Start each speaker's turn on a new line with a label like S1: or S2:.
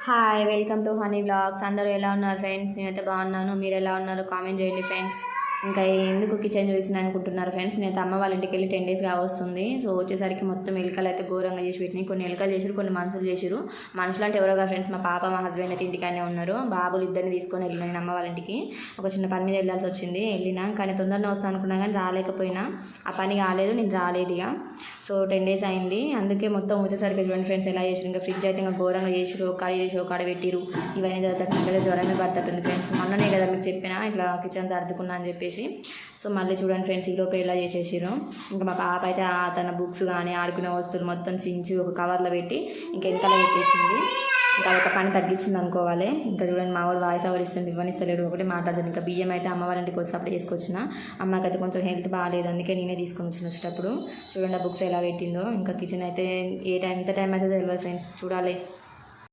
S1: Hi welcome to honey vlogs. అందరూ ఎలా ఉన్నారు ఫ్రెండ్స్? నేనైతే బాగున్నాను. మీరు ఎలా ఉన్నారు కామెంట్ చేయండి ఫ్రెండ్స్. ఇంకా ఎందుకు కిచెన్ చూసిన అనుకుంటున్నారు ఫ్రెండ్స్, నేనైతే అమ్మ వాళ్ళ ఇంటికి వెళ్ళి 10 days వస్తుంది. సో వచ్చేసరికి మొత్తం ఎలుకలు అయితే ఘోరంగా చేసి పెట్టినాయి. కొన్ని ఎలుకలు చేసారు, కొన్ని మనుషులు చేసారు. మనుషులు అంటే ఎవరోగా ఫ్రెండ్స్, మా పాప మా హస్బెండ్ అయితే ఇంటికానే ఉన్నారు. బాబులు ఇద్దరిని తీసుకొని వెళ్ళిన నేను అమ్మ వాళ్ళ ఇంటికి. ఒక చిన్న పని మీద వెళ్ళాల్సి వచ్చింది. వెళ్ళినా కానీ తొందరగా వస్తాను అనుకున్నా కానీ రాలేకపోయినా. ఆ పని కాలేదు, నేను రాలేదు ఇక. సో 10 days అయింది. అందుకే మొత్తం వచ్చేసరికి చూడండి ఫ్రెండ్స్ ఎలా చేసారు. ఇంకా ఫ్రిడ్జ్ అయితే ఇంకా ఘోరంగా చేసారు. ఒక కాడ పెట్టిరు. ఇవన్నీ తర్వాత జ్వరమే పడుతుంది ఫ్రెండ్స్. మొన్ననే కదా మీకు చెప్పినా ఇట్లా కిచెన్ సర్దుకున్నా అని చెప్పేసి. సో మళ్ళీ చూడండి ఫ్రెండ్స్, ఈలోపు ఎలా చేసేసారు. ఇంకా మా పాప అయితే తన బుక్స్ కానీ ఆడుకునే వస్తువులు మొత్తం చించి ఒక కవర్లో పెట్టి ఇంకా వెనకాల పెట్టేసింది. ఇంకా ఒక పని తగ్గించింది అనుకోవాలి. ఇంకా చూడండి మా వాడు వాయిస్ ఓవర్ ఇస్తుంది, ఇవ్వనిస్తలేడు, ఒకటి మాట్లాడుతుంది. ఇంకా బియ్యం అయితే అమ్మ వాళ్ళ ఇంటికి వచ్చి అప్పుడు చేసుకొచ్చిన. అమ్మకైతే కొంచెం హెల్త్ బాగాలేదు, అందుకే నేనే తీసుకొని వచ్చేటప్పుడు. చూడండి ఆ బుక్స్ ఎలా పెట్టిందో. ఇంకా కిచెన్ అయితే ఎంత టైం అయితే తెలియదు ఫ్రెండ్స్, చూడాలి.